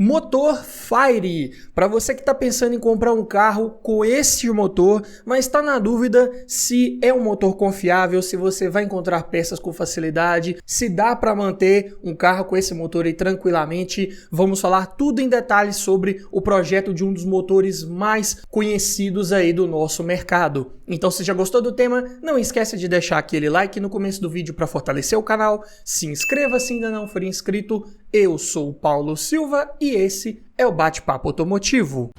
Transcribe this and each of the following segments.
Motor Fire, para você que está pensando em comprar um carro com este motor, mas está na dúvida se é um motor confiável, se você vai encontrar peças com facilidade, se dá para manter um carro com esse motor aí tranquilamente. Vamos falar tudo em detalhes sobre o projeto de um dos motores mais conhecidos aí do nosso mercado. Então, se já gostou do tema, não esqueça de deixar aquele like no começo do vídeo para fortalecer o canal, se inscreva se ainda não for inscrito. Eu sou o Paulo Silva e esse é o Bate-Papo Automotivo.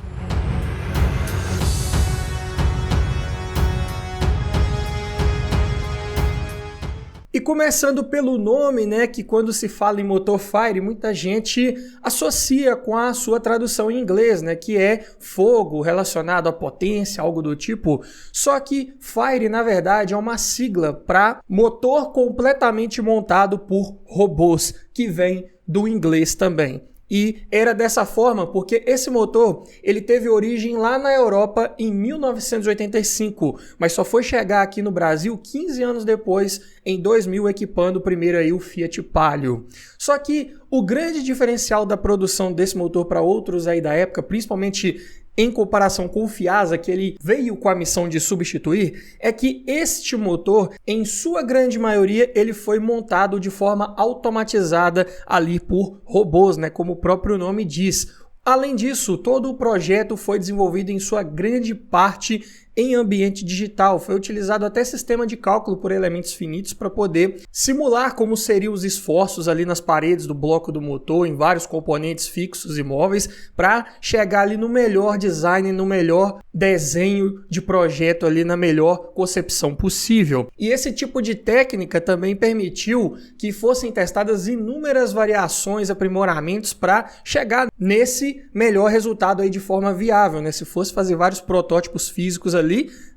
E começando pelo nome, né, que quando se fala em motor Fire, muita gente associa com a sua tradução em inglês, né, que é fogo relacionado à potência, algo do tipo. Só que Fire, na verdade, é uma sigla para motor completamente montado por robôs, que vem do inglês também. E era dessa forma porque esse motor ele teve origem lá na Europa em 1985, mas só foi chegar aqui no Brasil 15 anos depois, em 2000, equipando primeiro aí o Fiat Palio. Só que o grande diferencial da produção desse motor para outros aí da época, principalmente em comparação com o Fiasa, que ele veio com a missão de substituir, é que este motor, em sua grande maioria, ele foi montado de forma automatizada ali por robôs, né, como o próprio nome diz. Além disso, todo o projeto foi desenvolvido em sua grande parte em ambiente digital. Foi utilizado até sistema de cálculo por elementos finitos para poder simular como seriam os esforços ali nas paredes do bloco do motor, em vários componentes fixos e móveis, para chegar ali no melhor design, no melhor desenho de projeto ali, na melhor concepção possível. E esse tipo de técnica também permitiu que fossem testadas inúmeras variações, aprimoramentos para chegar nesse melhor resultado aí de forma viável, né? Se fosse fazer vários protótipos físicos ali,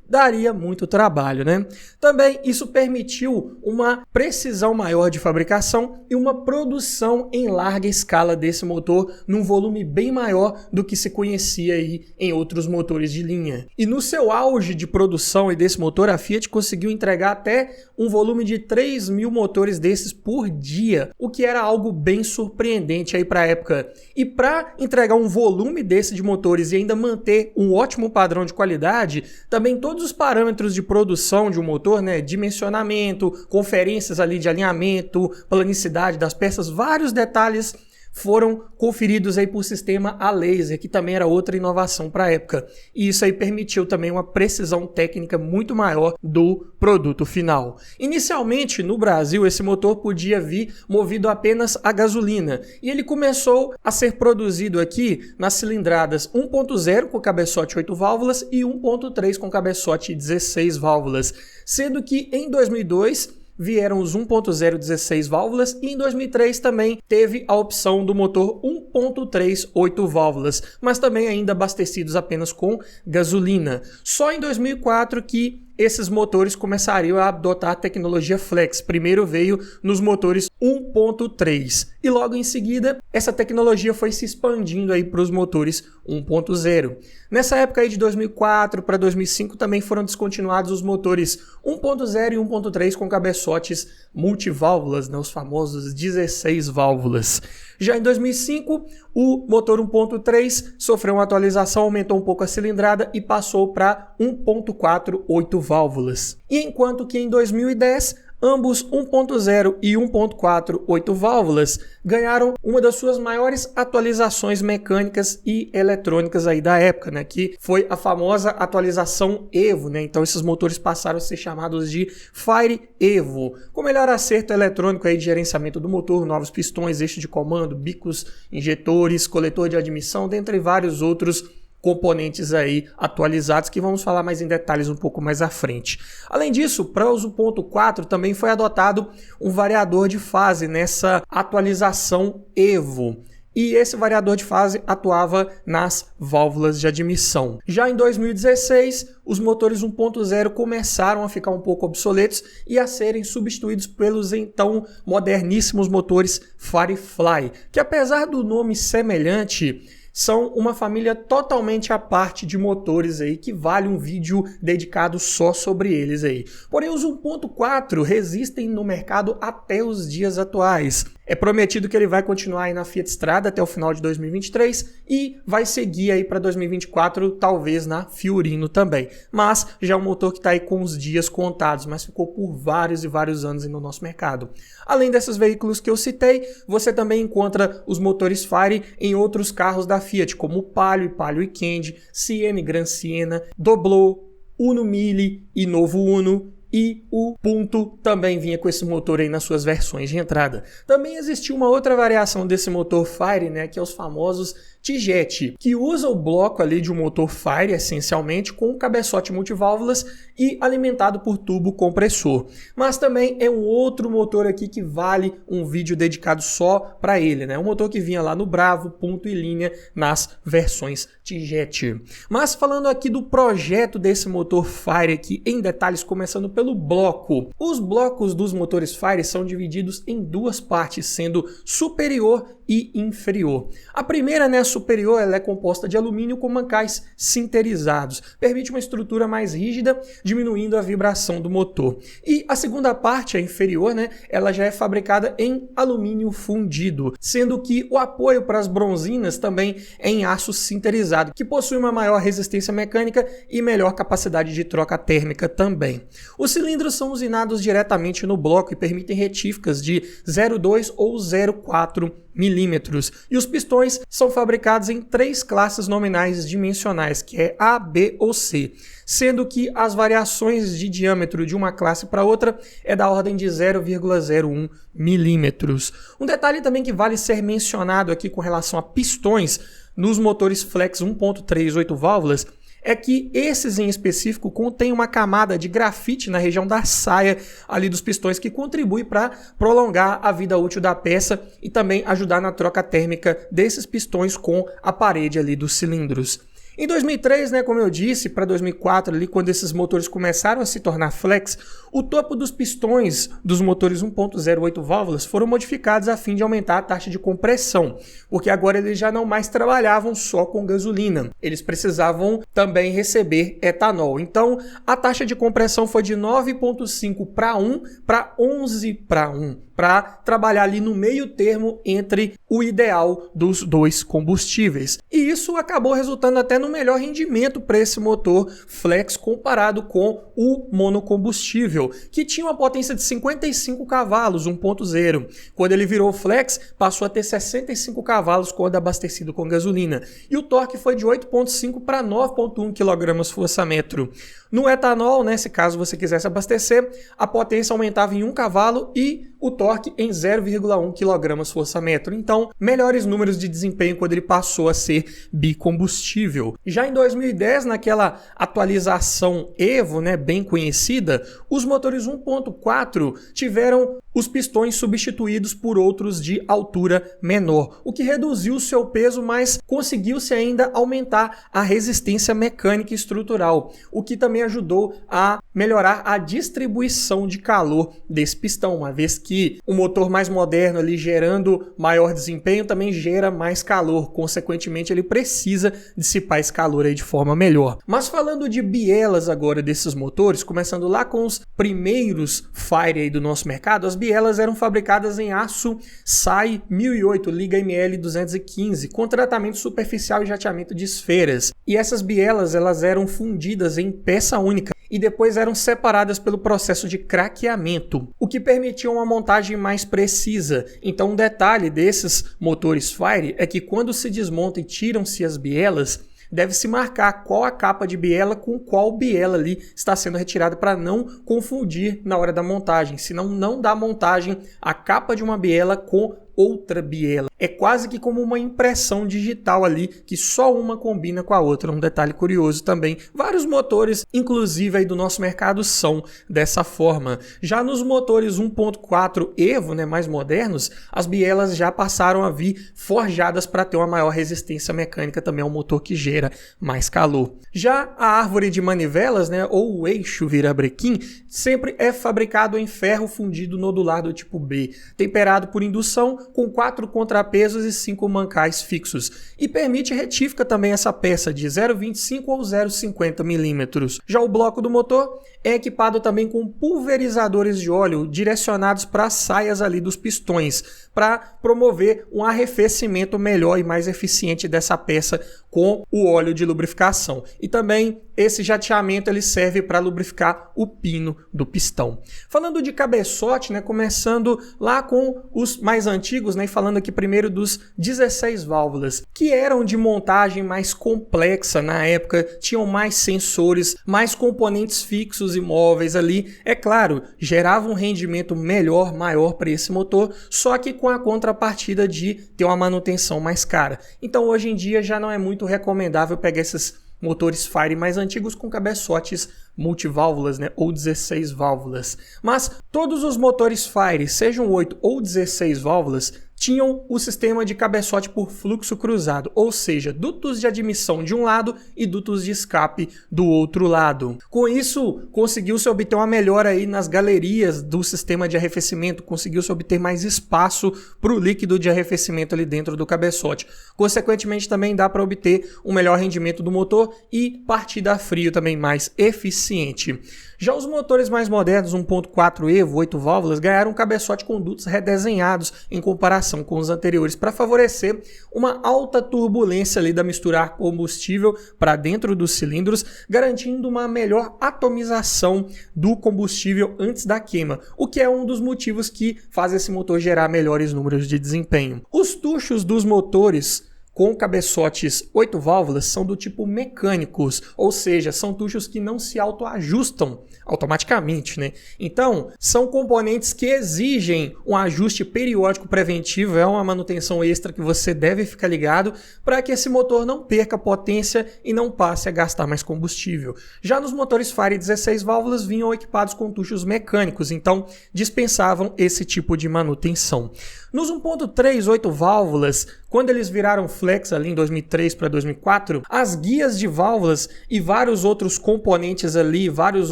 daria muito trabalho, né? Também isso permitiu uma precisão maior de fabricação e uma produção em larga escala desse motor num volume bem maior do que se conhecia aí em outros motores de linha. E no seu auge de produção e desse motor, a Fiat conseguiu entregar até um volume de 3.000 motores desses por dia, o que era algo bem surpreendente aí para a época. E para entregar um volume desse de motores e ainda manter um ótimo padrão de qualidade, também todos os parâmetros de produção de um motor, né, dimensionamento, conferências ali de alinhamento, planicidade das peças, vários detalhes foram conferidos aí por sistema a laser, que também era outra inovação para a época. E isso aí permitiu também uma precisão técnica muito maior do produto final. Inicialmente, no Brasil, esse motor podia vir movido apenas a gasolina. E ele começou a ser produzido aqui nas cilindradas 1.0 com cabeçote 8 válvulas e 1.3 com cabeçote 16 válvulas. Sendo que em 2002... vieram os 1.0 16 válvulas e em 2003 também teve a opção do motor 1.3 8 válvulas, mas também ainda abastecidos apenas com gasolina. Só em 2004 que esses motores começariam a adotar a tecnologia Flex. Primeiro veio nos motores 1.3 e logo em seguida essa tecnologia foi se expandindo aí para os motores 1.0. Nessa época aí de 2004 para 2005 também foram descontinuados os motores 1.0 e 1.3 com cabeçotes multiválvulas, né, os famosos 16 válvulas. Já em 2005, o motor 1.3 sofreu uma atualização, aumentou um pouco a cilindrada e passou para 1.4 8 válvulas. E enquanto que em 2010, ambos 1.0 e 1.4 8 válvulas ganharam uma das suas maiores atualizações mecânicas e eletrônicas aí da época, né, que foi a famosa atualização Evo, né? Então esses motores passaram a ser chamados de Fire Evo, com melhor acerto eletrônico aí de gerenciamento do motor, novos pistões, eixo de comando, bicos, injetores, coletor de admissão, dentre vários outros componentes aí atualizados que vamos falar mais em detalhes um pouco mais à frente. Além disso, para os 1.4 também foi adotado um variador de fase nessa atualização Evo. E esse variador de fase atuava nas válvulas de admissão. Já em 2016, os motores 1.0 começaram a ficar um pouco obsoletos e a serem substituídos pelos então moderníssimos motores Firefly, que apesar do nome semelhante, são uma família totalmente à parte de motores aí, que vale um vídeo dedicado só sobre eles aí. Porém, os 1.4 resistem no mercado até os dias atuais. É prometido que ele vai continuar aí na Fiat Strada até o final de 2023 e vai seguir aí para 2024, talvez na Fiorino também. Mas já é um motor que está aí com os dias contados, mas ficou por vários e vários anos aí no nosso mercado. Além desses veículos que eu citei, você também encontra os motores Fire em outros carros da Fiat, como o Palio, Palio Weekend, Siena e Gran Siena, Doblò, Uno Mille e Novo Uno. E o Punto também vinha com esse motor aí nas suas versões de entrada. Também existiu uma outra variação desse motor Fire, né, que é os famosos T-Jet, que usa o bloco ali de um motor Fire, essencialmente, com um cabeçote multiválvulas e alimentado por tubo compressor. Mas também é um outro motor aqui que vale um vídeo dedicado só para ele, né? Um motor que vinha lá no Bravo, Punto e Linha nas versões T-Jet. Mas falando aqui do projeto desse motor Fire aqui em detalhes, começando pelo bloco. Os blocos dos motores Fire são divididos em duas partes, sendo superior e inferior. A primeira, né, superior, ela é composta de alumínio com mancais sinterizados. Permite uma estrutura mais rígida, diminuindo a vibração do motor. E a segunda parte, a inferior, né, ela já é fabricada em alumínio fundido, sendo que o apoio para as bronzinas também é em aço sinterizado, que possui uma maior resistência mecânica e melhor capacidade de troca térmica também. Os cilindros são usinados diretamente no bloco e permitem retíficas de 0,2 ou 0,4 milímetros. E os pistões são fabricados em 3 classes nominais dimensionais, que é A, B ou C, sendo que as variações de diâmetro de uma classe para outra é da ordem de 0,01 milímetros. Um detalhe também que vale ser mencionado aqui com relação a pistões nos motores Flex 1.3 8 válvulas é que esses em específico contêm uma camada de grafite na região da saia ali dos pistões que contribui para prolongar a vida útil da peça e também ajudar na troca térmica desses pistões com a parede ali dos cilindros. Em 2003, né, como eu disse, para 2004, ali, quando esses motores começaram a se tornar flex, o topo dos pistões dos motores 1.08 válvulas foram modificados a fim de aumentar a taxa de compressão, porque agora eles já não mais trabalhavam só com gasolina, eles precisavam também receber etanol. Então, a taxa de compressão foi de 9.5 para 1 para 11 para 1, para trabalhar ali no meio termo entre o ideal dos dois combustíveis. E isso acabou resultando até no melhor rendimento para esse motor flex comparado com o monocombustível, que tinha uma potência de 55 cavalos, 1.0. Quando ele virou flex, passou a ter 65 cavalos quando abastecido com gasolina. E o torque foi de 8.5 para 9.1 kgfm. No etanol, né, se caso você quisesse abastecer, a potência aumentava em 1 cavalo e o torque em 0,1 kgfm. Então, melhores números de desempenho quando ele passou a ser bicombustível. Já em 2010, naquela atualização Evo, né, bem conhecida, os motores 1.4 tiveram os pistões substituídos por outros de altura menor, o que reduziu o seu peso, mas conseguiu-se ainda aumentar a resistência mecânica e estrutural, o que também ajudou a melhorar a distribuição de calor desse pistão, uma vez que o motor mais moderno ali gerando maior desempenho também gera mais calor, consequentemente ele precisa dissipar esse calor aí de forma melhor. Mas falando de bielas agora desses motores, começando lá com os primeiros Fire aí do nosso mercado, as bielas eram fabricadas em aço SAI 1008 Liga ML 215 com tratamento superficial e jateamento de esferas. E essas bielas elas eram fundidas em peça única e depois eram separadas pelo processo de craqueamento, o que permitia uma montagem mais precisa. Então um detalhe desses motores Fire é que quando se desmonta e tiram-se as bielas, deve-se marcar qual a capa de biela com qual biela ali está sendo retirada para não confundir na hora da montagem, senão não dá montagem a capa de uma biela com outra biela. É quase que como uma impressão digital ali, que só uma combina com a outra. Um detalhe curioso também. Vários motores, inclusive aí do nosso mercado, são dessa forma. Já nos motores 1.4 Evo, né, mais modernos, as bielas já passaram a vir forjadas para ter uma maior resistência mecânica, também é um motor que gera mais calor. Já a árvore de manivelas, né, ou o eixo virabrequim, sempre é fabricado em ferro fundido nodular do tipo B, temperado por indução com 4 contrapesos contrapesos e 5 mancais fixos. E permite retífica também essa peça de 0,25 ou 0,50 milímetros. Já o bloco do motor é equipado também com pulverizadores de óleo direcionados para as saias ali dos pistões, para promover um arrefecimento melhor e mais eficiente dessa peça com o óleo de lubrificação. E também esse jateamento ele serve para lubrificar o pino do pistão. Falando de cabeçote, né, começando lá com os mais antigos, né, e falando aqui primeiro dos 16 válvulas, que eram de montagem mais complexa na época, tinham mais sensores, mais componentes fixos e móveis ali. É claro, gerava um rendimento melhor, maior para esse motor, só que com a contrapartida de ter uma manutenção mais cara. Então hoje em dia já não é muito recomendável pegar esses motores Fire mais antigos com cabeçotes multiválvulas, né, ou 16 válvulas. Mas todos os motores Fire, sejam 8 ou 16 válvulas, tinham o sistema de cabeçote por fluxo cruzado, ou seja, dutos de admissão de um lado e dutos de escape do outro lado. Com isso, conseguiu-se obter uma melhora aí nas galerias do sistema de arrefecimento, conseguiu-se obter mais espaço para o líquido de arrefecimento ali dentro do cabeçote. Consequentemente, também dá para obter um melhor rendimento do motor e partida a frio também mais eficiente. Já os motores mais modernos, 1.4 Evo, 8 válvulas, ganharam um cabeçote com dutos redesenhados em comparação com os anteriores para favorecer uma alta turbulência ali da mistura ar combustível para dentro dos cilindros, garantindo uma melhor atomização do combustível antes da queima, o que é um dos motivos que faz esse motor gerar melhores números de desempenho. Os tuchos dos motores com cabeçotes 8 válvulas são do tipo mecânicos, ou seja, são tuchos que não se autoajustam automaticamente, né? Então, são componentes que exigem um ajuste periódico preventivo, é uma manutenção extra que você deve ficar ligado para que esse motor não perca potência e não passe a gastar mais combustível. Já nos motores Fire 16 válvulas vinham equipados com tuchos mecânicos, então dispensavam esse tipo de manutenção. Nos 1.3 8 válvulas, quando eles viraram flex ali em 2003 para 2004, as guias de válvulas e vários outros componentes ali, vários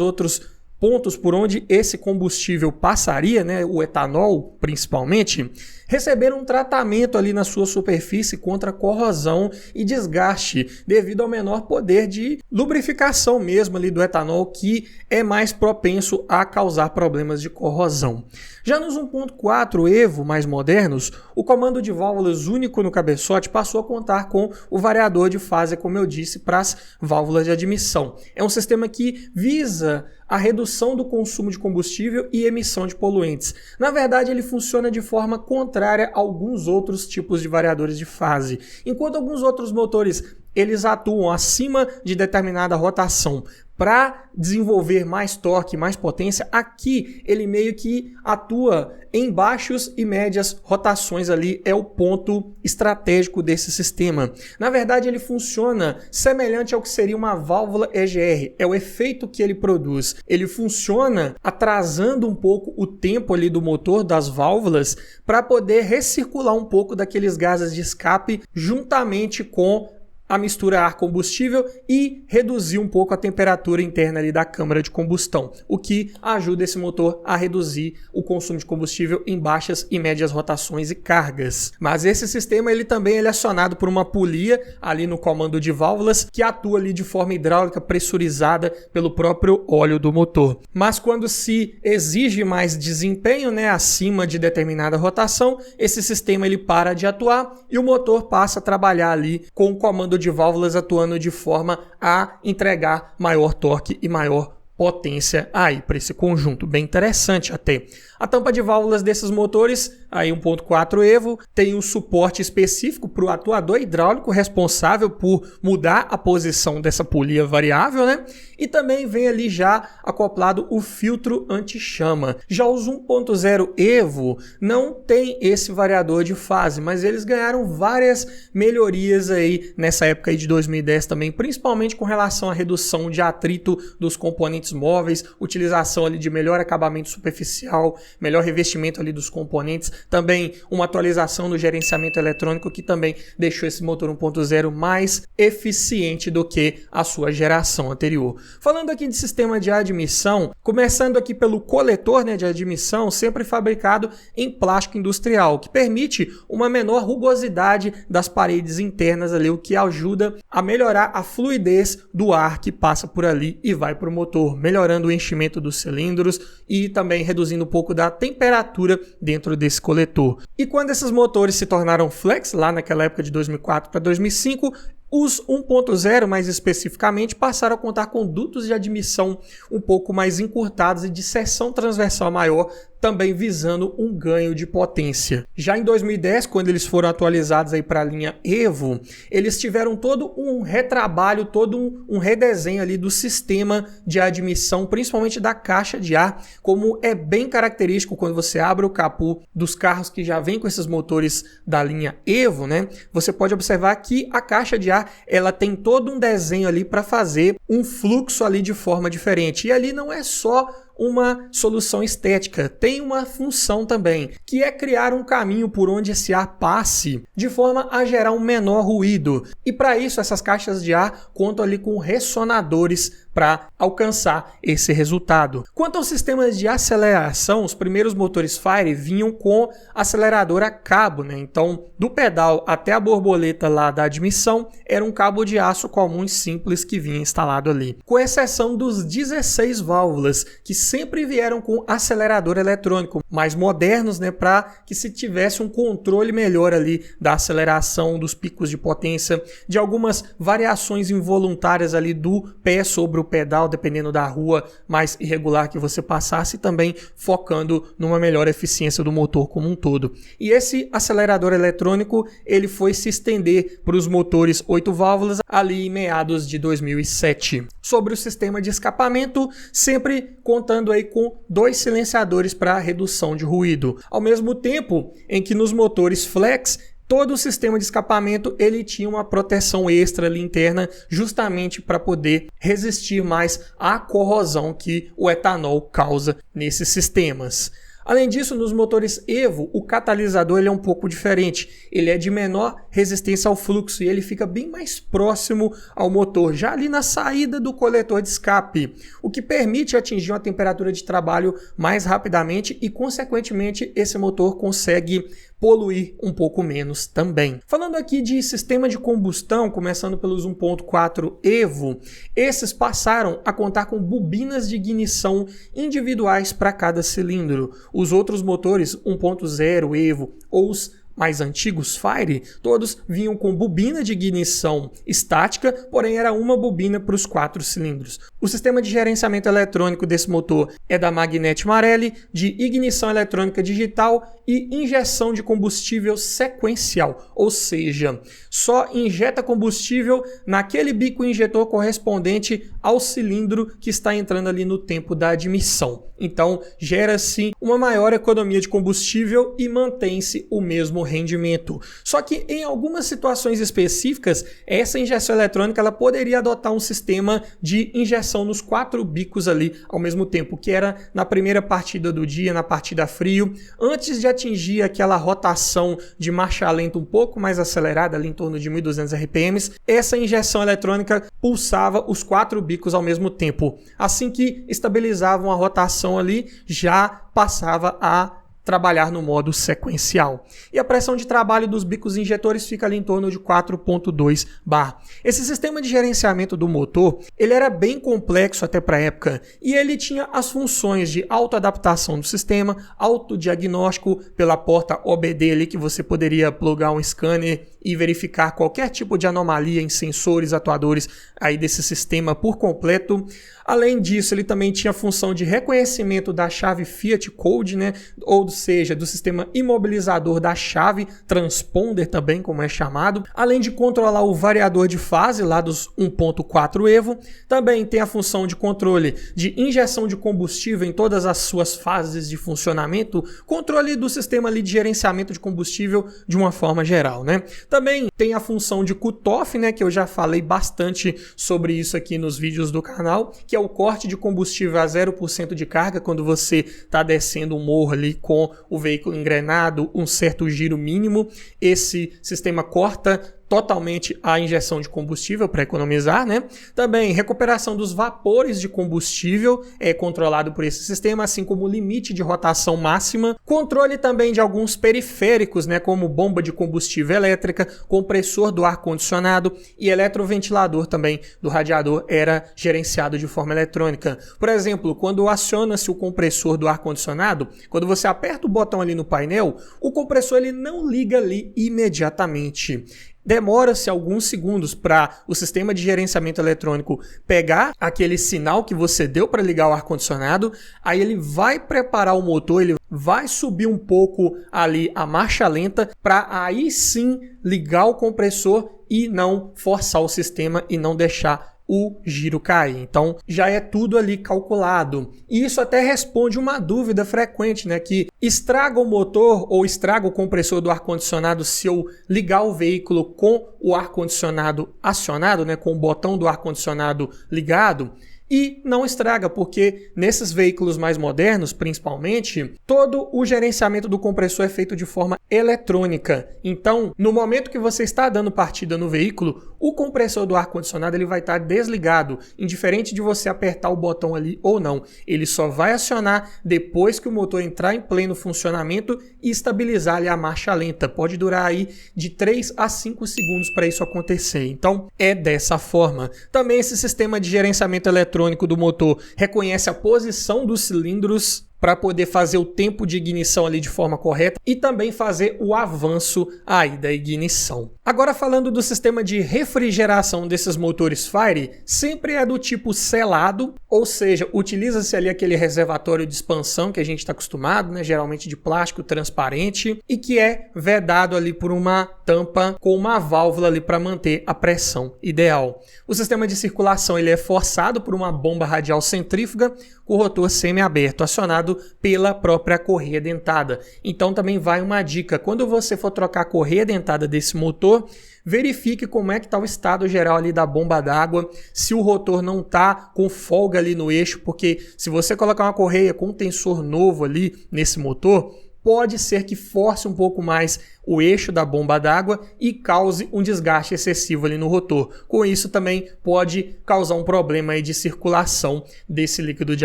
outros pontos por onde esse combustível passaria, né, o etanol principalmente, receberam um tratamento ali na sua superfície contra corrosão e desgaste, devido ao menor poder de lubrificação mesmo ali do etanol, que é mais propenso a causar problemas de corrosão. Já nos 1.4 Evo mais modernos, o comando de válvulas único no cabeçote passou a contar com o variador de fase, como eu disse, para as válvulas de admissão. É um sistema que visa a redução do consumo de combustível e emissão de poluentes. Na verdade, ele funciona de forma contrária a alguns outros tipos de variadores de fase. Enquanto alguns outros motores eles atuam acima de determinada rotação para desenvolver mais torque, mais potência, aqui ele meio que atua em baixos e médias rotações ali, é o ponto estratégico desse sistema. Na verdade, ele funciona semelhante ao que seria uma válvula EGR, é o efeito que ele produz. Ele funciona atrasando um pouco o tempo ali do motor, das válvulas, para poder recircular um pouco daqueles gases de escape juntamente com a mistura ar-combustível e reduzir um pouco a temperatura interna ali da câmara de combustão, o que ajuda esse motor a reduzir o consumo de combustível em baixas e médias rotações e cargas. Mas esse sistema ele também é acionado por uma polia ali no comando de válvulas que atua ali de forma hidráulica pressurizada pelo próprio óleo do motor. Mas quando se exige mais desempenho, né, acima de determinada rotação, esse sistema ele para de atuar e o motor passa a trabalhar ali com o comando de válvulas atuando de forma a entregar maior torque e maior potência aí para esse conjunto, bem interessante até. A tampa de válvulas desses motores, aí 1.4 Evo, tem um suporte específico para o atuador hidráulico responsável por mudar a posição dessa polia variável, né? E também vem ali já acoplado o filtro anti-chama. Já os 1.0 Evo não tem esse variador de fase, mas eles ganharam várias melhorias aí nessa época aí de 2010 também, principalmente com relação à redução de atrito dos componentes móveis, utilização ali de melhor acabamento superficial, melhor revestimento ali dos componentes, também uma atualização no gerenciamento eletrônico que também deixou esse motor 1.0 mais eficiente do que a sua geração anterior. Falando aqui de sistema de admissão, começando aqui pelo coletor, né, de admissão, sempre fabricado em plástico industrial, que permite uma menor rugosidade das paredes internas ali, o que ajuda a melhorar a fluidez do ar que passa por ali e vai para o motor, melhorando o enchimento dos cilindros e também reduzindo um pouco da temperatura dentro desse coletor. E quando esses motores se tornaram flex, lá naquela época de 2004 para 2005, os 1.0, mais especificamente, passaram a contar com dutos de admissão um pouco mais encurtados e de seção transversal maior, também visando um ganho de potência. Já em 2010, quando eles foram atualizados para a linha Evo, eles tiveram todo um retrabalho, todo um redesenho ali do sistema de admissão, principalmente da caixa de ar, como é bem característico quando você abre o capô dos carros que já vem com esses motores da linha Evo, né? Você pode observar que a caixa de ar ela tem todo um desenho ali para fazer um fluxo ali de forma diferente. E ali não é só uma solução estética, tem uma função também, que é criar um caminho por onde esse ar passe, de forma a gerar um menor ruído. E para isso, essas caixas de ar contam ali com ressonadores para alcançar esse resultado. Quanto aos sistemas de aceleração, os primeiros motores Fire vinham com acelerador a cabo, né? Então, do pedal até a borboleta lá da admissão, era um cabo de aço comum e simples que vinha instalado ali. Com exceção dos 16 válvulas, que sempre vieram com acelerador eletrônico, mais modernos, né? Para que se tivesse um controle melhor ali da aceleração, dos picos de potência, de algumas variações involuntárias ali do pé sobre o pedal, dependendo da rua mais irregular que você passasse, também focando numa melhor eficiência do motor como um todo. E esse acelerador eletrônico, ele foi se estender para os motores 8 válvulas ali em meados de 2007. Sobre o sistema de escapamento, sempre contando aí com 2 silenciadores para redução de ruído. Ao mesmo tempo em que nos motores flex, todo o sistema de escapamento ele tinha uma proteção extra ali interna, justamente para poder resistir mais à corrosão que o etanol causa nesses sistemas. Além disso, nos motores Evo, o catalisador ele é um pouco diferente. Ele é de menor resistência ao fluxo e ele fica bem mais próximo ao motor, já ali na saída do coletor de escape, o que permite atingir uma temperatura de trabalho mais rapidamente e, consequentemente, esse motor consegue poluir um pouco menos também. Falando aqui de sistema de combustão, começando pelos 1.4 Evo, esses passaram a contar com bobinas de ignição individuais para cada cilindro. Os outros motores 1.0 Evo ou os mais antigos Fire, todos vinham com bobina de ignição estática, porém era uma bobina para os 4 cilindros. O sistema de gerenciamento eletrônico desse motor é da Magneti Marelli, de ignição eletrônica digital e injeção de combustível sequencial, ou seja, só injeta combustível naquele bico injetor correspondente ao cilindro que está entrando ali no tempo da admissão. Então, gera-se uma maior economia de combustível e mantém-se o mesmo rendimento. Só que em algumas situações específicas, essa injeção eletrônica ela poderia adotar um sistema de injeção nos 4 bicos ali ao mesmo tempo, que era na primeira partida do dia, na partida frio, antes de atingir aquela rotação de marcha lenta um pouco mais acelerada, ali em torno de 1.200 RPM, essa injeção eletrônica pulsava os 4 bicos ao mesmo tempo. Assim que estabilizavam a rotação ali, já passava a trabalhar no modo sequencial. E a pressão de trabalho dos bicos injetores fica ali em torno de 4.2 bar. Esse sistema de gerenciamento do motor, ele era bem complexo até para a época e ele tinha as funções de autoadaptação do sistema, autodiagnóstico pela porta OBD ali que você poderia plugar um scanner e verificar qualquer tipo de anomalia em sensores atuadores aí desse sistema por completo. Além disso, ele também tinha a função de reconhecimento da chave Fiat Code, né? Ou seja, do sistema imobilizador da chave, transponder também, como é chamado. Além de controlar o variador de fase lá dos 1.4 Evo, também tem a função de controle de injeção de combustível em todas as suas fases de funcionamento, controle do sistema ali de gerenciamento de combustível de uma forma geral, né? Também tem a função de cutoff, né, que eu já falei bastante sobre isso aqui nos vídeos do canal, que é o corte de combustível a 0% de carga quando você está descendo um morro ali com o veículo engrenado, um certo giro mínimo. Esse sistema corta totalmente a injeção de combustível para economizar, né? Também recuperação dos vapores de combustível é controlado por esse sistema, assim como o limite de rotação máxima. Controle também de alguns periféricos, né? Como bomba de combustível elétrica, compressor do ar-condicionado e eletroventilador também do radiador era gerenciado de forma eletrônica. Por exemplo, quando aciona-se o compressor do ar-condicionado, quando você aperta o botão ali no painel, o compressor ele não liga ali imediatamente. Demora-se alguns segundos para o sistema de gerenciamento eletrônico pegar aquele sinal que você deu para ligar o ar-condicionado, aí ele vai preparar o motor, ele vai subir um pouco ali a marcha lenta para aí sim ligar o compressor e não forçar o sistema e não deixar o giro cair. Então já é tudo ali calculado. E isso até responde uma dúvida frequente, né? Que estraga o motor ou estraga o compressor do ar-condicionado se eu ligar o veículo com o ar-condicionado acionado, né? Com o botão do ar-condicionado ligado. E não estraga, porque nesses veículos mais modernos, principalmente, todo o gerenciamento do compressor é feito de forma eletrônica. Então, no momento que você está dando partida no veículo, o compressor do ar-condicionado ele vai estar desligado, indiferente de você apertar o botão ali ou não. Ele só vai acionar depois que o motor entrar em pleno funcionamento e estabilizar ali a marcha lenta. Pode durar aí de 3 a 5 segundos para isso acontecer. Então, é dessa forma. Também esse sistema de gerenciamento eletrônico do motor reconhece a posição dos cilindros para poder fazer o tempo de ignição ali de forma correta e também fazer o avanço aí da ignição. Agora falando do sistema de refrigeração desses motores Fire, sempre é do tipo selado, ou seja, utiliza-se ali aquele reservatório de expansão que a gente está acostumado, né, geralmente de plástico transparente e que é vedado ali por uma tampa com uma válvula ali para manter a pressão ideal. O sistema de circulação ele é forçado por uma bomba radial centrífuga com o rotor semi-aberto, acionado pela própria correia dentada. Então também vai uma dica, quando você for trocar a correia dentada desse motor, verifique como é que está o estado geral ali da bomba d'água, se o rotor não está com folga ali no eixo, porque se você colocar uma correia com um tensor novo ali nesse motor, pode ser que force um pouco mais o eixo da bomba d'água e cause um desgaste excessivo ali no rotor. Com isso também pode causar um problema aí de circulação desse líquido de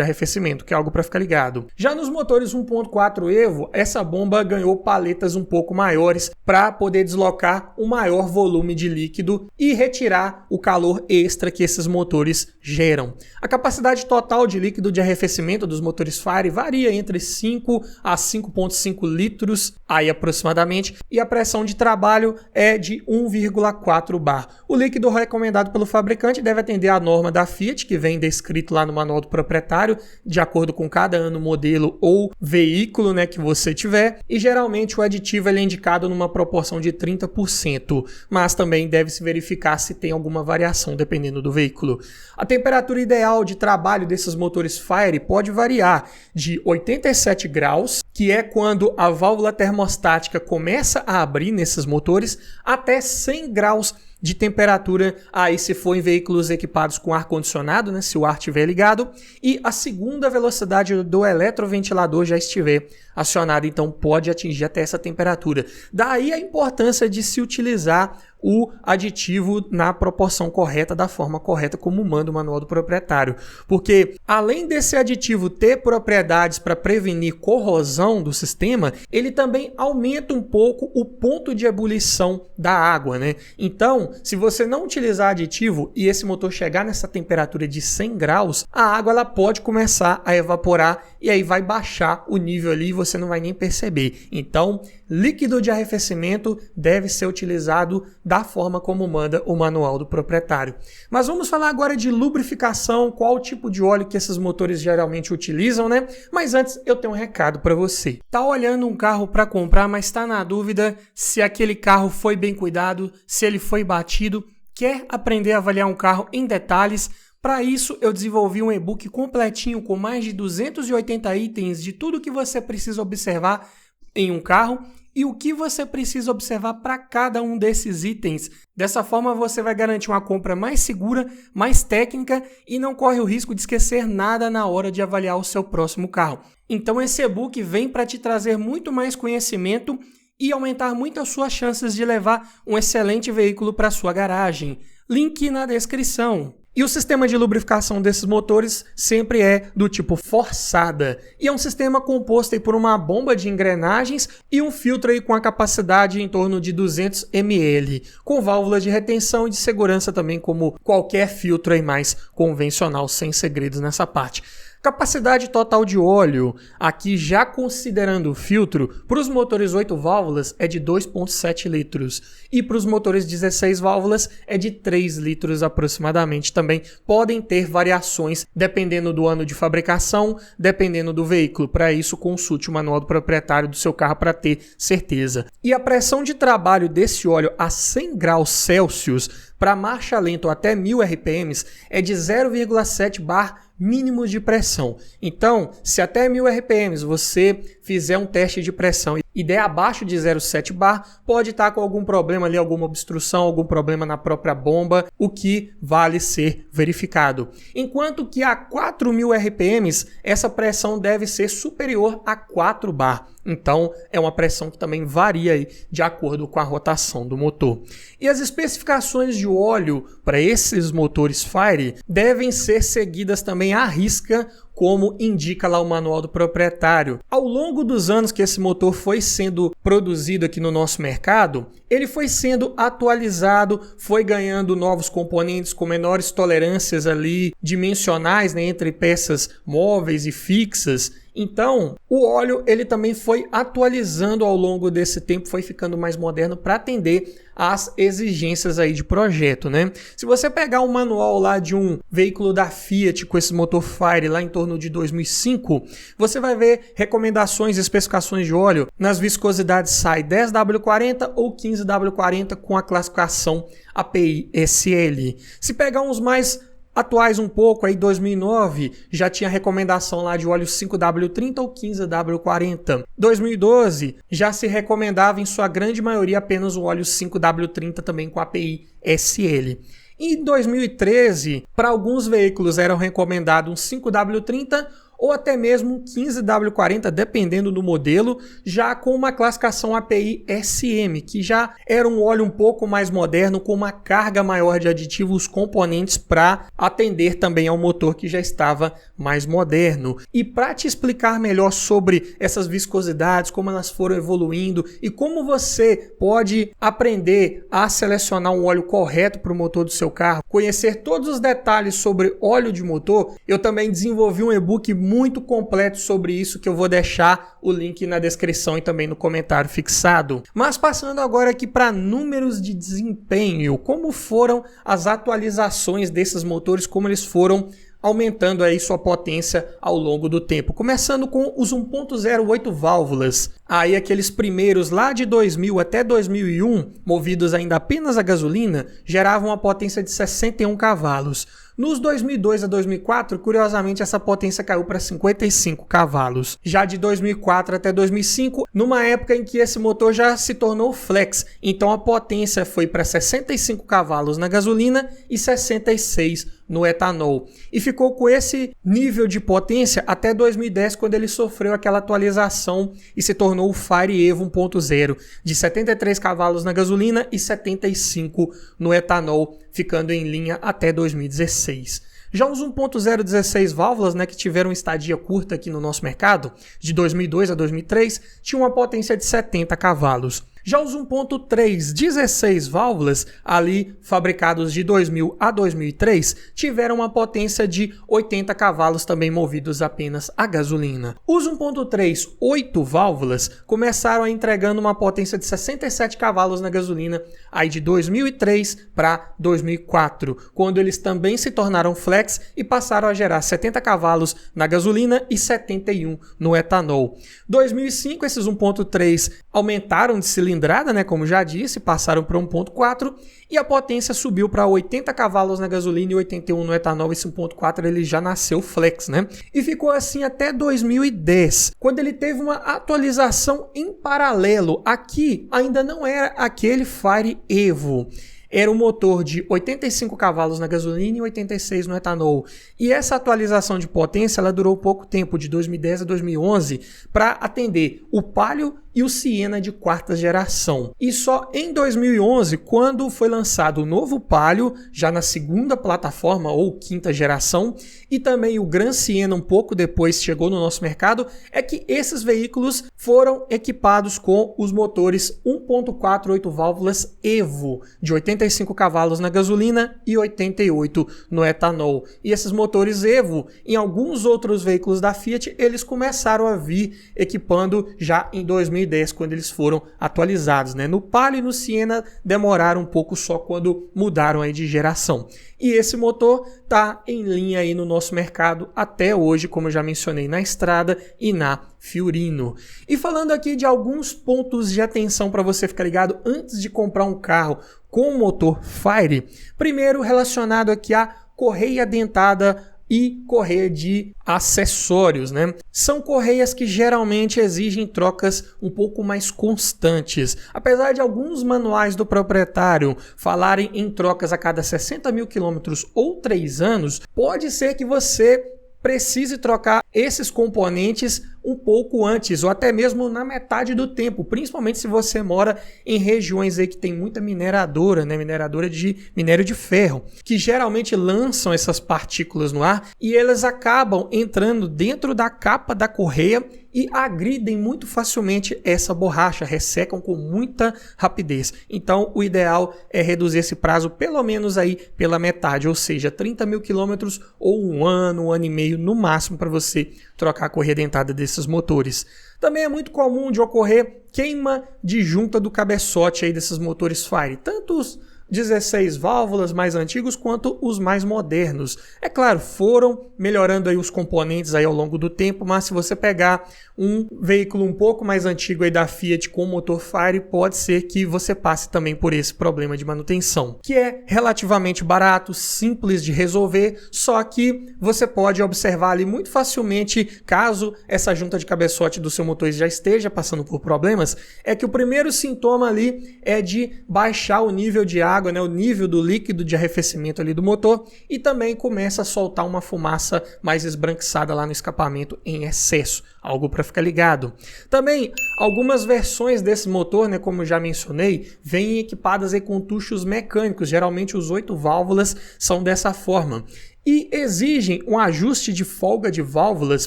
arrefecimento, que é algo para ficar ligado. Já nos motores 1.4 Evo, essa bomba ganhou paletas um pouco maiores para poder deslocar um maior volume de líquido e retirar o calor extra que esses motores geram. A capacidade total de líquido de arrefecimento dos motores Fire varia entre 5 a 5,5 litros aí aproximadamente, e a pressão de trabalho é de 1,4 bar. O líquido recomendado pelo fabricante deve atender à norma da Fiat, que vem descrito lá no manual do proprietário, de acordo com cada ano, modelo ou veículo, né, que você tiver, e geralmente o aditivo ele é indicado numa proporção de 30%, mas também deve se verificar se tem alguma variação dependendo do veículo. A temperatura ideal de trabalho desses motores Fire pode variar de 87 graus, que é quando a válvula termostática começa a abrir nesses motores, até 100 graus de temperatura, aí se for em veículos equipados com ar-condicionado, né, se o ar estiver ligado, e a segunda velocidade do eletroventilador já estiver acionado, então pode atingir até essa temperatura. Daí a importância de se utilizar o aditivo na proporção correta, da forma correta, como manda o manual do proprietário. Porque além desse aditivo ter propriedades para prevenir corrosão do sistema, ele também aumenta um pouco o ponto de ebulição da água, né? Então, se você não utilizar aditivo e esse motor chegar nessa temperatura de 100 graus, a água ela pode começar a evaporar e aí vai baixar o nível ali e você não vai nem perceber. Então, líquido de arrefecimento deve ser utilizado da forma como manda o manual do proprietário. Mas vamos falar agora de lubrificação, qual tipo de óleo que esses motores geralmente utilizam, né? Mas antes eu tenho um recado para você. Tá olhando um carro para comprar, mas está na dúvida se aquele carro foi bem cuidado, se ele foi batido, quer aprender a avaliar um carro em detalhes? Para isso, eu desenvolvi um e-book completinho com mais de 280 itens de tudo que você precisa observar em um carro e o que você precisa observar para cada um desses itens. Dessa forma, você vai garantir uma compra mais segura, mais técnica e não corre o risco de esquecer nada na hora de avaliar o seu próximo carro. Então, esse e-book vem para te trazer muito mais conhecimento e aumentar muito as suas chances de levar um excelente veículo para sua garagem. Link na descrição. E o sistema de lubrificação desses motores sempre é do tipo forçada. E é um sistema composto aí por uma bomba de engrenagens e um filtro aí com a capacidade em torno de 200 ml, com válvula de retenção e de segurança também, como qualquer filtro aí mais convencional, sem segredos nessa parte. Capacidade total de óleo, aqui já considerando o filtro, para os motores 8 válvulas é de 2,7 litros e para os motores 16 válvulas é de 3 litros aproximadamente. Também podem ter variações dependendo do ano de fabricação, dependendo do veículo. Para isso, consulte o manual do proprietário do seu carro para ter certeza. E a pressão de trabalho desse óleo a 100 graus Celsius para marcha lenta ou até 1000 RPMs é de 0,7 bar mínimos de pressão. Então, se até 1000 RPMs você fizer um teste de pressão e der abaixo de 0,7 bar, pode estar com algum problema ali, alguma obstrução, algum problema na própria bomba, o que vale ser verificado. Enquanto que a 4000 RPMs, essa pressão deve ser superior a 4 bar. Então, é uma pressão que também varia aí de acordo com a rotação do motor. E as especificações de óleo para esses motores Fire devem ser seguidas também à risca, como indica lá o manual do proprietário. Ao longo dos anos que esse motor foi sendo produzido aqui no nosso mercado, ele foi sendo atualizado, foi ganhando novos componentes com menores tolerâncias ali dimensionais, né, entre peças móveis e fixas. Então, o óleo ele também foi atualizando ao longo desse tempo, foi ficando mais moderno para atender às exigências aí de projeto, né? Se você pegar um manual lá de um veículo da Fiat com esse motor Fire lá em torno de 2005, você vai ver recomendações e especificações de óleo nas viscosidades SAE 10W40 ou 15W40 com a classificação API-SL. Se pegar uns mais atuais um pouco, aí 2009 já tinha recomendação lá de óleo 5W30 ou 15W40. 2012 já se recomendava em sua grande maioria apenas o óleo 5W30 também com API SL. Em 2013, para alguns veículos eram recomendados um 5W30 ou até mesmo um 15W40, dependendo do modelo, já com uma classificação API SM, que já era um óleo um pouco mais moderno, com uma carga maior de aditivos componentes para atender também ao motor que já estava mais moderno. E para te explicar melhor sobre essas viscosidades, como elas foram evoluindo e como você pode aprender a selecionar um óleo correto para o motor do seu carro, conhecer todos os detalhes sobre óleo de motor, eu também desenvolvi um e-book muito completo sobre isso, que eu vou deixar o link na descrição e também no comentário fixado. Mas passando agora aqui para números de desempenho, como foram as atualizações desses motores, como eles foram aumentando aí sua potência ao longo do tempo. Começando com os 1.08 válvulas, aí aqueles primeiros lá de 2000 até 2001, movidos ainda apenas a gasolina, geravam uma potência de 61 cavalos. Nos 2002 a 2004, curiosamente, essa potência caiu para 55 cavalos. Já de 2004 até 2005, numa época em que esse motor já se tornou flex, então a potência foi para 65 cavalos na gasolina e 66 no etanol. E ficou com esse nível de potência até 2010, quando ele sofreu aquela atualização e se tornou o Fire Evo 1.0, de 73 cavalos na gasolina e 75 no etanol, ficando em linha até 2016. Já os 1.016 válvulas, né, que tiveram estadia curta aqui no nosso mercado, de 2002 a 2003, tinham uma potência de 70 cavalos. Já os 1.316 válvulas, ali fabricados de 2000 a 2003, tiveram uma potência de 80 cavalos, também movidos apenas a gasolina. Os 1.38 válvulas começaram a entregando uma potência de 67 cavalos na gasolina, aí de 2003 para 2004, quando eles também se tornaram flex e passaram a gerar 70 cavalos na gasolina e 71 no etanol. 2005, esses 1.3 aumentaram de cilindrada cilindrada, né, como já disse, passaram para 1.4 e a potência subiu para 80 cavalos na gasolina e 81 no etanol. Esse 1.4 ele já nasceu flex, né? E ficou assim até 2010, quando ele teve uma atualização em paralelo. Aqui ainda não era aquele Fire Evo. Era um motor de 85 cavalos na gasolina e 86 no etanol. E essa atualização de potência ela durou pouco tempo, de 2010 a 2011, para atender o Palio e o Siena de quarta geração. E só em 2011, quando foi lançado o novo Palio, já na segunda plataforma ou quinta geração, e também o Gran Siena um pouco depois chegou no nosso mercado, é que esses veículos foram equipados com os motores 1.4 8 válvulas Evo, de 85 cavalos na gasolina e 88 no etanol. E esses motores Evo, em alguns outros veículos da Fiat, eles começaram a vir equipando já em 2010, quando eles foram atualizados, né? No Palio e no Siena demoraram um pouco só quando mudaram aí de geração. E esse motor está em linha aí no nosso mercado até hoje, como eu já mencionei, na Estrada e na Fiorino. E falando aqui de alguns pontos de atenção para você ficar ligado antes de comprar um carro com motor Fire. Primeiro, relacionado aqui à correia dentada e correia de acessórios, né? São correias que geralmente exigem trocas um pouco mais constantes. Apesar de alguns manuais do proprietário falarem em trocas a cada 60 mil quilômetros ou 3 anos, pode ser que você precise trocar esses componentes um pouco antes ou até mesmo na metade do tempo, principalmente se você mora em regiões aí que tem muita mineradora, né? Mineradora de minério de ferro, que geralmente lançam essas partículas no ar e elas acabam entrando dentro da capa da correia e agridem muito facilmente essa borracha, ressecam com muita rapidez. Então o ideal é reduzir esse prazo pelo menos aí pela metade, ou seja, 30 mil quilômetros ou um ano e meio no máximo para você trocar a correia dentada desses motores. Também é muito comum de ocorrer queima de junta do cabeçote aí desses motores Fire, tanto os 16 válvulas mais antigos quanto os mais modernos. É claro, foram melhorando aí os componentes aí ao longo do tempo, mas se você pegar um veículo um pouco mais antigo aí da Fiat com motor Fire, pode ser que você passe também por esse problema de manutenção, que é relativamente barato, simples de resolver, só que você pode observar ali muito facilmente, caso essa junta de cabeçote do seu motor já esteja passando por problemas, é que o primeiro sintoma ali é de baixar o nível de água, né, o nível do líquido de arrefecimento ali do motor, e também começa a soltar uma fumaça mais esbranquiçada lá no escapamento em excesso, algo para ficar ligado. Também algumas versões desse motor, né, como eu já mencionei, vêm equipadas aí com tuchos mecânicos, geralmente os 8 válvulas são dessa forma. E exigem um ajuste de folga de válvulas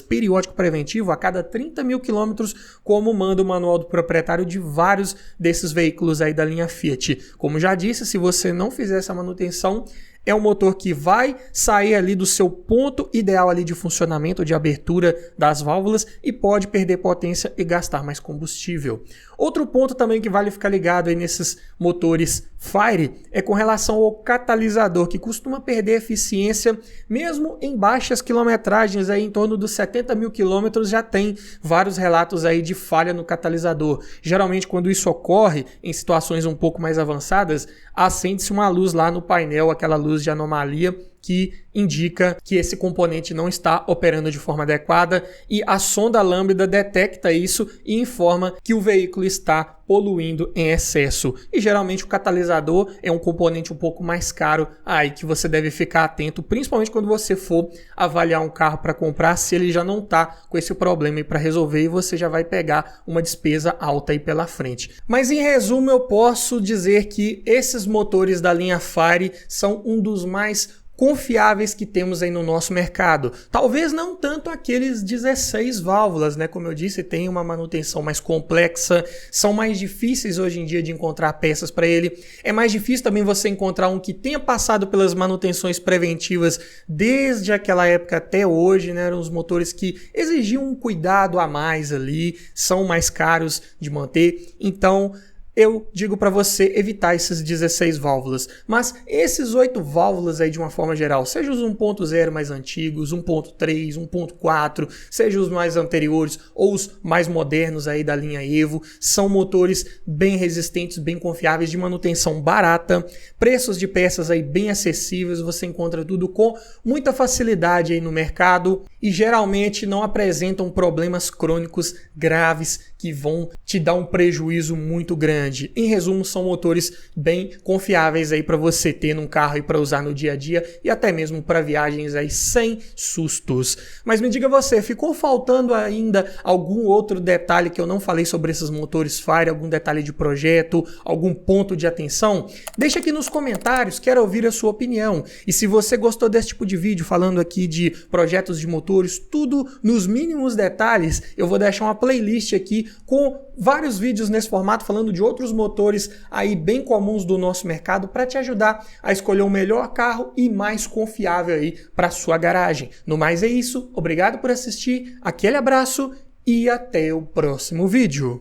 periódico preventivo a cada 30 mil quilômetros, como manda o manual do proprietário de vários desses veículos aí da linha Fiat. Como já disse, se você não fizer essa manutenção, é um motor que vai sair ali do seu ponto ideal ali de funcionamento, de abertura das válvulas, e pode perder potência e gastar mais combustível. Outro ponto também que vale ficar ligado aí nesses motores Fire é com relação ao catalisador, que costuma perder eficiência mesmo em baixas quilometragens, aí em torno dos 70 mil quilômetros já tem vários relatos aí de falha no catalisador. Geralmente quando isso ocorre em situações um pouco mais avançadas, acende-se uma luz lá no painel, aquela luz de anomalia que indica que esse componente não está operando de forma adequada, e a sonda lambda detecta isso e informa que o veículo está poluindo em excesso. E geralmente o catalisador é um componente um pouco mais caro aí que você deve ficar atento, principalmente quando você for avaliar um carro para comprar, se ele já não está com esse problema aí para resolver, e você já vai pegar uma despesa alta aí pela frente. Mas em resumo, eu posso dizer que esses motores da linha Fire são um dos mais confiáveis que temos aí no nosso mercado. Talvez não tanto aqueles 16 válvulas, né? Como eu disse, tem uma manutenção mais complexa, são mais difíceis hoje em dia de encontrar peças para ele. É mais difícil também você encontrar um que tenha passado pelas manutenções preventivas desde aquela época até hoje, né? Eram os motores que exigiam um cuidado a mais ali, são mais caros de manter. Então, eu digo para você evitar esses 16 válvulas. Mas esses 8 válvulas aí de uma forma geral, seja os 1.0 mais antigos, 1.3, 1.4, seja os mais anteriores ou os mais modernos aí da linha Evo, são motores bem resistentes, bem confiáveis, de manutenção barata, preços de peças aí bem acessíveis, você encontra tudo com muita facilidade aí no mercado e geralmente não apresentam problemas crônicos graves que vão te dar um prejuízo muito grande. Em resumo, são motores bem confiáveis aí para você ter num carro e para usar no dia a dia e até mesmo para viagens aí sem sustos. Mas me diga você, ficou faltando ainda algum outro detalhe que eu não falei sobre esses motores Fire, algum detalhe de projeto, algum ponto de atenção? Deixa aqui nos comentários, quero ouvir a sua opinião. E se você gostou desse tipo de vídeo falando aqui de projetos de motores, tudo nos mínimos detalhes, eu vou deixar uma playlist aqui com vários vídeos nesse formato falando de outros motores aí bem comuns do nosso mercado para te ajudar a escolher o melhor carro e mais confiável aí para sua garagem. No mais é isso, obrigado por assistir, aquele abraço e até o próximo vídeo.